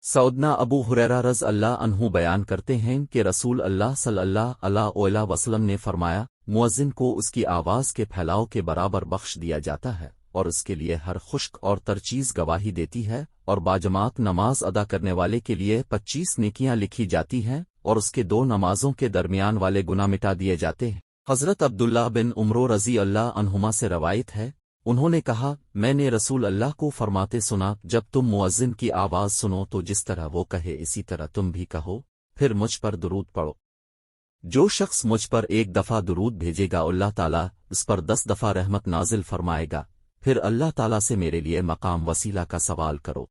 सऊदना अबू हुरैरा रज़ अल्लाह अन्हु बयान करते हैं कि रसूल अल्लाह सल्लल्लाहु अलैहि वसल्लम ने फरमाया, मुअज्जिन को उसकी आवाज़ के फैलाव के बराबर बख्श दिया जाता है और उसके लिए हर खुश्क और तर चीज़ गवाही देती है, और बाजमात नमाज अदा करने वाले के लिए 25 नेकियां लिखी जाती हैं और उसके दो नमाजों के दरमियान वाले गुनाह मिटा दिए जाते हैं। हज़रत अब्दुल्लाह बिन उमरो रज़ी अल्लाह अन्हुमा से रवायत है, उन्होंने कहा, मैंने रसूल अल्लाह को फरमाते सुना, जब तुम मुअज्जिन की आवाज़ सुनो तो जिस तरह वो कहे इसी तरह तुम भी कहो, फिर मुझ पर दुरूद पढ़ो। जो शख्स मुझ पर एक दफ़ा दुरूद भेजेगा अल्लाह ताला उस पर 10 दफ़ा रहमत नाजिल फरमाएगा। फिर अल्लाह ताला से मेरे लिए मकाम वसीला का सवाल करो।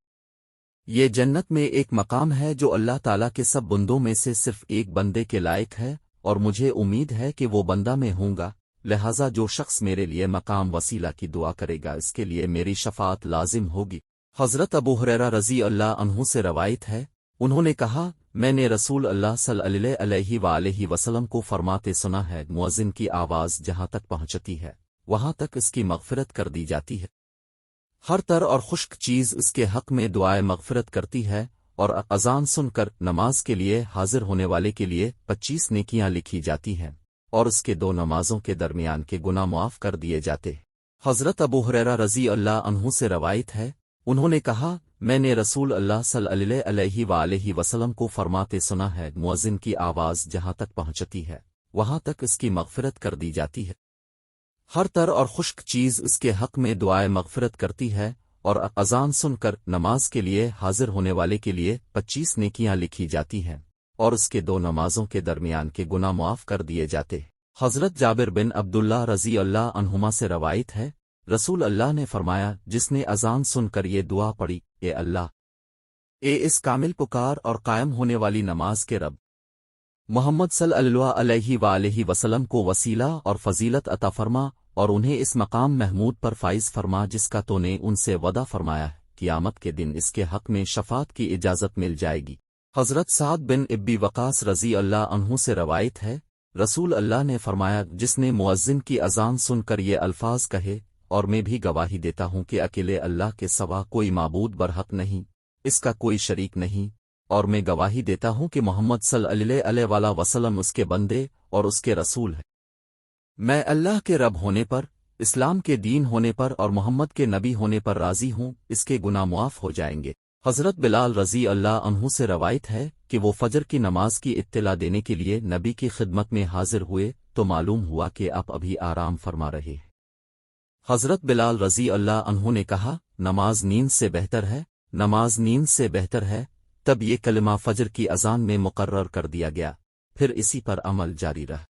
ये जन्नत में एक मकाम है जो अल्लाह ताला के सब बंदों में से सिर्फ एक बंदे के लायक है, और मुझे उम्मीद है कि वो बंदा मैं हूँगा। लिहाजा जो शख्स मेरे लिए मकाम वसीला की दुआ करेगा इसके लिए मेरी शफाअत लाजिम होगी। हज़रत अबू हुरैरा रज़ी अल्लाह अन्हु से रवायत है, उन्होंने कहा, मैंने रसूल अल्लाह सल्लल्लाहु अलैहि वसल्लम को फरमाते सुना है, मुअज्जिन की आवाज़ जहाँ तक पहुँचती है वहाँ तक इसकी मग़फ़िरत कर दी जाती है। हर तर और खुश्क चीज़ इसके हक़ में दुआए मग़फ़िरत करती है, और अज़ान सुनकर नमाज के लिए हाजिर होने वाले के लिए 25 नेकियां लिखी जाती हैं और उसके दो नमाजों के दरमियान के गुनाह मुआफ़ कर दिए जाते हैं। हज़रत अबू हुरैरा रज़ी अल्लाह अन्हु से रवायत है, उन्होंने कहा, मैंने रसूल अल्लाह सल्लल्लाहु अलैहि वसल्लम को फरमाते सुना है, मुअज्जिन की आवाज़ जहाँ तक पहुँचती है वहाँ तक इसकी मग़फ़िरत कर दी जाती है। हर तर और खुश्क चीज़ इसके हक़ में दुआए मग़फ़िरत करती है, और अज़ान सुनकर नमाज के लिए हाजिर होने वाले के लिए 25 नेकियां लिखी जाती हैं और उसके दो नमाजों के दरमियान के गुनाह मुआफ़ कर दिए जाते हैं। हज़रत जाबिर बिन अब्दुल्लाह रज़ी अल्लाह अन्हुमा से रवायत है, रसूल अल्लाह ने फरमाया, जिसने अज़ान सुनकर ये दुआ पढ़ी, ए अल्लाह, इस कामिल पुकार और कायम होने वाली नमाज के रब मोहम्मद सल्लल्लाहु अलैहि वसल्लम को वसीला और फजीलत अता फरमा और उन्हें इस मकाम महमूद पर फाइज फरमा जिसका तूने उनसे वदा फरमाया है, क़यामत के दिन इसके हक़ में शफ़ाअत की इजाज़त मिल जाएगी। हज़रत साद बिन इब्बी वक़ास रज़ी अल्लाह अन्हु से रवायत है, रसूल अल्लाह ने फरमाया, जिसने मुअज्जिन की अज़ान सुनकर ये अल्फाज कहे, और मैं भी गवाही देता हूँ कि अकेले अल्लाह के सिवा कोई माबूद बरहक नहीं, इसका कोई शरीक नहीं, और मैं गवाही देता हूँ कि मोहम्मद सल्लल्लाहु अलैहि वसल्लम उसके बंदे और उसके रसूल है। मैं अल्लाह के रब होने पर, इस्लाम के दीन होने पर और मोहम्मद के नबी होने पर राज़ी हूँ, इसके गुनाह मुआफ़ हो जाएंगे। हज़रत बिलाल रज़ी अल्लाह अन्हु से रवायत है कि वो फजर की नमाज की इत्तिला देने के लिए नबी की खिदमत में हाजिर हुए तो मालूम हुआ कि आप अभी आराम फरमा रहे हैं। हज़रत बिलाल रज़ी अल्लाह अन्हु ने कहा, नमाज नींद से बेहतर है, नमाज नींद से बेहतर है। तब ये कलिमा फजर की अज़ान में मुकर्रर कर दिया गया, फिर इसी पर अमल जारी रहा।